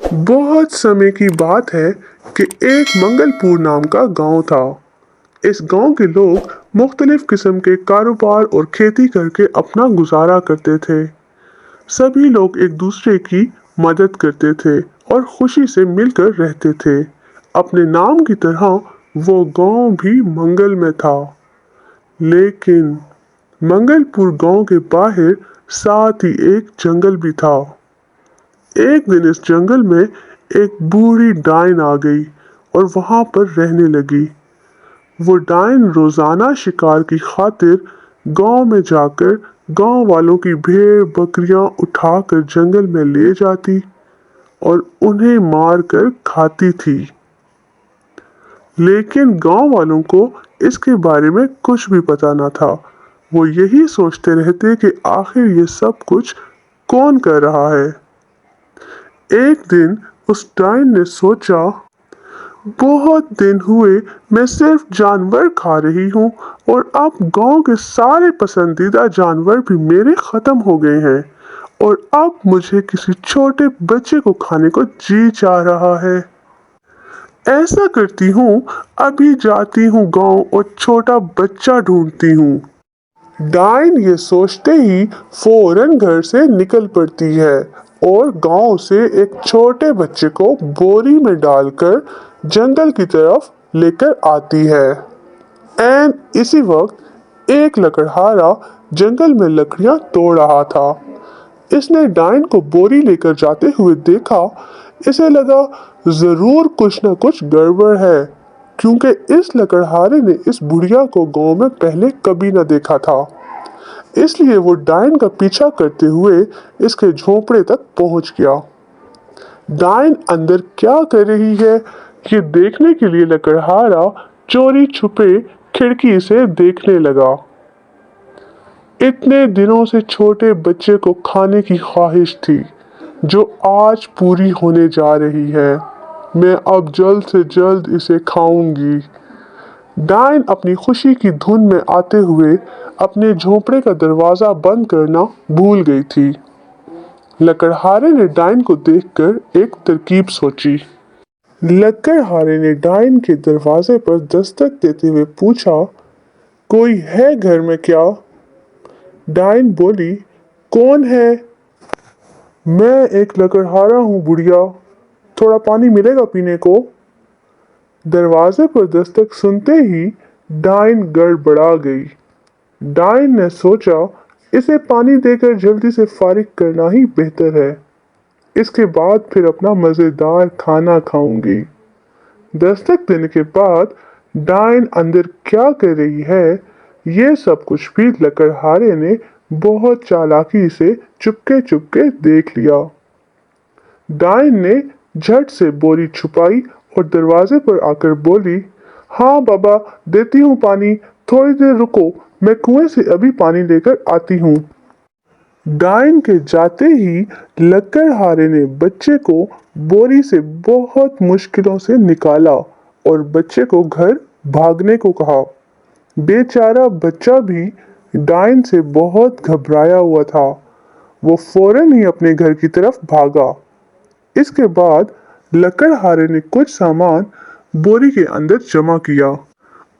बहुत समय की बात है कि एक मंगलपुर नाम का गांव था। इस गांव के लोग मुख्तलिफ किस्म के कारोबार और खेती करके अपना गुजारा करते थे। सभी लोग एक दूसरे की मदद करते थे और खुशी से मिलकर रहते थे। अपने नाम की तरह वो गांव भी मंगल में था। लेकिन मंगलपुर गांव के बाहर साथ ही एक जंगल भी था। एक दिन इस जंगल में एक बूढ़ी डाइन आ गई और वहां पर रहने लगी। वो डाइन रोजाना शिकार की खातिर गांव में जाकर गांव वालों की भेड़ बकरियां उठाकर जंगल में ले जाती और उन्हें मार कर खाती थी। लेकिन गांव वालों को इसके बारे में कुछ भी पता न था। वो यही सोचते रहते कि आखिर ये सब कुछ कौन कर रहा है। एक दिन उस डाइन ने सोचा, बहुत दिन हुए मैं सिर्फ जानवर खा रही हूँ और अब गांव के सारे पसंदीदा जानवर भी मेरे खत्म हो गए हैं और अब मुझे किसी छोटे बच्चे को खाने को जी चाह रहा है। ऐसा करती हूँ, अभी जाती हूँ गांव और छोटा बच्चा ढूंढती हूँ। डाइन ये सोचते ही फौरन घर से निकल पड़ती है और गांव से एक छोटे बच्चे को बोरी में डालकर जंगल की तरफ लेकर आती है। एंड इसी वक्त एक लकड़हारा जंगल में लकड़ियां तोड़ रहा था। इसने डाइन को बोरी लेकर जाते हुए देखा। इसे लगा जरूर कुछ न कुछ गड़बड़ है, क्योंकि इस लकड़हारे ने इस बुढ़िया को गांव में पहले कभी न देखा था। इसलिए वो डाइन का पीछा करते हुए इसके झोंपड़े तक पहुंच गया। डाइन अंदर क्या कर रही है ये देखने के लिए लकड़हारा चोरी छुपे खिड़की से देखने लगा। इतने दिनों से छोटे बच्चे को खाने की ख्वाहिश थी जो आज पूरी होने जा रही है। मैं अब जल्द से जल्द इसे खाऊंगी। डाइन अपनी खुशी की धुन में आते हुए अपने झोंपड़े का दरवाजा बंद करना भूल गई थी। लकड़हारे ने डाइन को देखकर एक तरकीब सोची। लकड़हारे ने डाइन के दरवाजे पर दस्तक देते हुए पूछा, कोई है घर में क्या? डाइन बोली, कौन है? मैं एक लकड़हारा हूँ बुढ़िया, थोड़ा पानी मिलेगा पीने को? दरवाजे पर दस्तक सुनते ही डाइन गड़बड़ा गई। डाइन ने सोचा, इसे पानी देकर जल्दी से फारिग करना ही बेहतर है। इसके बाद फिर अपना मज़ेदार खाना खाऊंगी। दस्तक देने के बाद डाइन अंदर क्या कर रही है ये सब कुछ भी लकड़हारे ने बहुत चालाकी से चुपके चुपके देख लिया। डाइन ने झट से बोरी छुपाई और दरवाजे पर आकर बोली, हाँ बाबा, देती हूँ पानी, थोड़ी देर रुको, मैं कुएं से अभी पानी लेकर आती हूँ। डाइन के जाते ही लकड़हारे ने बच्चे को बोरी से बहुत मुश्किलों से निकाला और बच्चे को घर भागने को कहा। बेचारा बच्चा भी डाइन से बहुत घबराया हुआ था। वो फौरन ही अपने घर की तरफ भागा। इसके बाद लकड़हारे ने कुछ सामान बोरी के अंदर जमा किया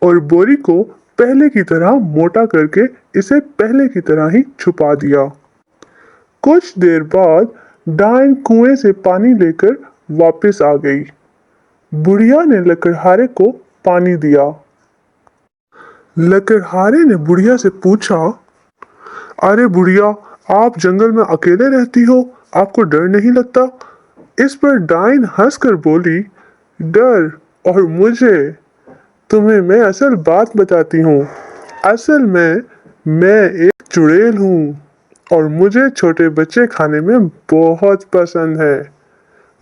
और बोरी को पहले की तरह मोटा करके इसे पहले की तरह ही छुपा दिया। कुछ देर बाद डाइन कुएं से पानी लेकर वापस आ गई। बुढ़िया ने लकड़हारे को पानी दिया। लकड़हारे ने बुढ़िया से पूछा, अरे बुढ़िया, आप जंगल में अकेले रहती हो, आपको डर नहीं लगता? इस पर डाइन हंसकर बोली, डर और मुझे? तुम्हें मैं असल बात बताती हूँ। असल में मैं एक चुड़ैल हूँ और मुझे छोटे बच्चे खाने में बहुत पसंद है।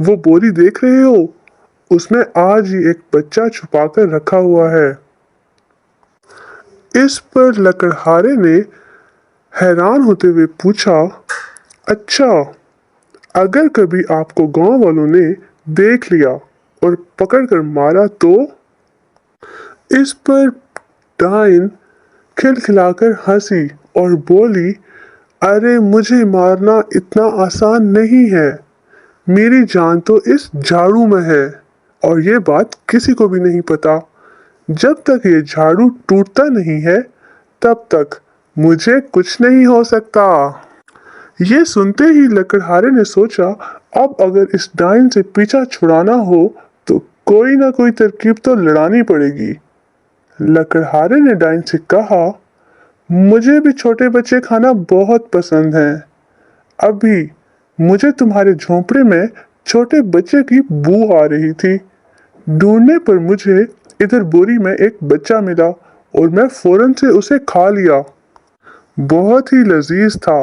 वो बोरी देख रहे हो, उसमें आज ही एक बच्चा छुपाकर रखा हुआ है। इस पर लकड़हारे ने हैरान होते हुए पूछा, अच्छा, अगर कभी आपको गांव वालों ने देख लिया और पकड़कर मारा तो? इस पर डाइन खिलखिलाकर हंसी और बोली, अरे मुझे मारना इतना आसान नहीं है। मेरी जान तो इस झाड़ू में है और ये बात किसी को भी नहीं पता। जब तक ये झाड़ू टूटता नहीं है तब तक मुझे कुछ नहीं हो सकता। ये सुनते ही लकड़हारे ने सोचा, अब अगर इस डाइन से पीछा छुड़ाना हो तो कोई ना कोई तरकीब तो लड़ानी पड़ेगी। लकड़हारे ने डाइन से कहा, मुझे भी छोटे बच्चे खाना बहुत पसंद है। अभी मुझे तुम्हारे झोंपड़े में छोटे बच्चे की बू आ रही थी। ढूंढने पर मुझे इधर बोरी में एक बच्चा मिला और मैं फौरन से उसे खा लिया। बहुत ही लजीज था।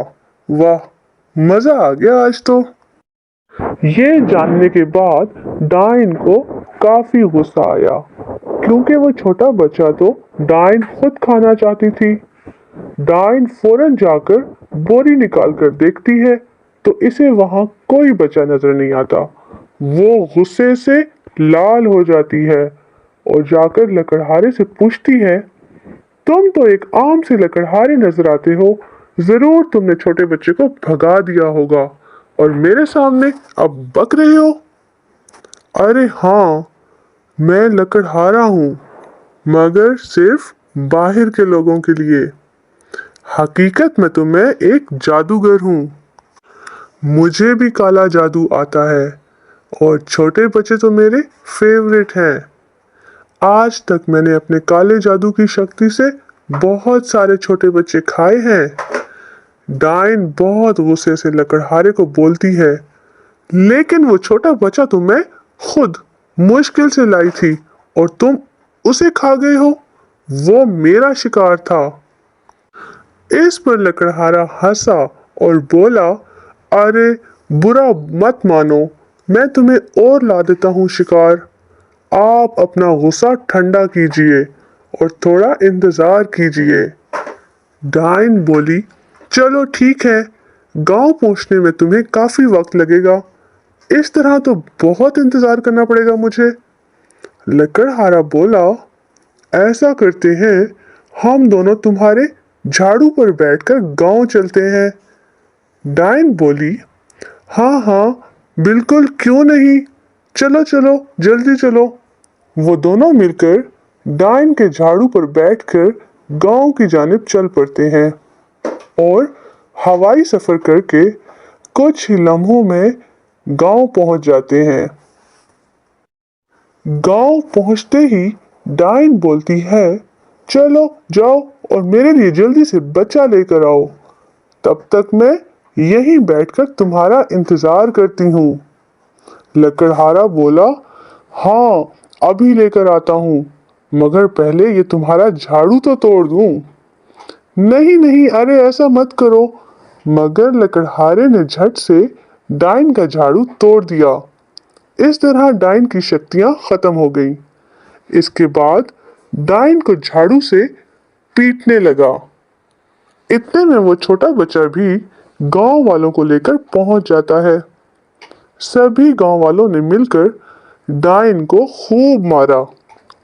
वाह, मजा आ गया आज तो। ये जानने के बाद डाइन को काफी गुस्सा आया, क्योंकि वो छोटा बच्चा तो डाइन खुद खाना चाहती थी। डाइन फौरन जाकर बोरी निकाल कर देखती है तो इसे वहां कोई बच्चा नजर नहीं आता। वो गुस्से से लाल हो जाती है और जाकर लकड़हारे से पूछती है, तुम तो एक आम से लकड़हारे नजर आते हो, जरूर तुमने छोटे बच्चे को भगा दिया होगा और मेरे सामने अब बक रहे हो। अरे हाँ, मैं लकड़हारा हूँ, मगर सिर्फ बाहर के लोगों के लिए। हकीकत में तो मैं एक जादूगर हूँ। मुझे भी काला जादू आता है और छोटे बच्चे तो मेरे फेवरेट हैं। आज तक मैंने अपने काले जादू की शक्ति से बहुत सारे छोटे बच्चे खाए हैं। डाइन बहुत गुस्से से लकड़हारे को बोलती है, लेकिन वो छोटा बच्चा तो मैं खुद मुश्किल से लाई थी और तुम उसे खा गए हो। वो मेरा शिकार था। इस पर लकड़हारा हंसा और बोला, अरे बुरा मत मानो, मैं तुम्हें और ला देता हूँ शिकार। आप अपना गुस्सा ठंडा कीजिए और थोड़ा इंतजार कीजिए। डाइन बोली, चलो ठीक है, गांव पहुंचने में तुम्हें काफी वक्त लगेगा। इस तरह तो बहुत इंतजार करना पड़ेगा मुझे। लकड़हारा बोला, ऐसा करते हैं, हम दोनों तुम्हारे झाड़ू पर बैठकर गांव चलते हैं। डाइन बोली, हाँ हाँ बिल्कुल, क्यों नहीं, चलो चलो जल्दी चलो। वो दोनों मिलकर डाइन के झाड़ू पर बैठकर गांव की जानिब चल पड़ते हैं और हवाई सफर करके कुछ ही लम्हों में गांव पहुंच जाते हैं। गांव पहुंचते ही डाइन बोलती है, चलो जाओ और मेरे लिए जल्दी से बच्चा लेकर आओ। तब तक मैं यहीं बैठकर तुम्हारा इंतजार करती हूँ। लकड़हारा बोला, हाँ अभी लेकर आता हूँ, मगर पहले ये तुम्हारा झाड़ू तो तोड़ दूँ। नहीं नहीं, अरे ऐसा मत करो। मगर लकड़हारे ने झट से डाइन का झाड़ू तोड़ दिया। इस तरह डाइन की शक्तियां खत्म हो गईं। इसके बाद डाइन को झाड़ू से पीटने लगा। इतने में वो छोटा बच्चा भी गांव वालों को लेकर पहुंच जाता है। सभी गांव वालों ने मिलकर डाइन को खूब मारा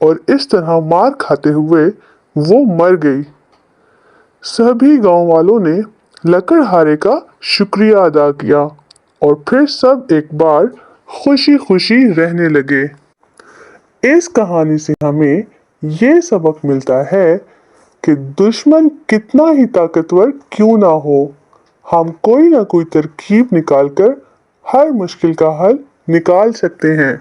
और इस तरह मार खाते हुए वो मर गई। सभी गांव वालों ने लकड़हारे का शुक्रिया अदा किया और फिर सब एक बार खुशी खुशी रहने लगे। इस कहानी से हमें ये सबक मिलता है कि दुश्मन कितना ही ताकतवर क्यों ना हो, हम कोई ना कोई तरकीब निकालकर हर मुश्किल का हल निकाल सकते हैं।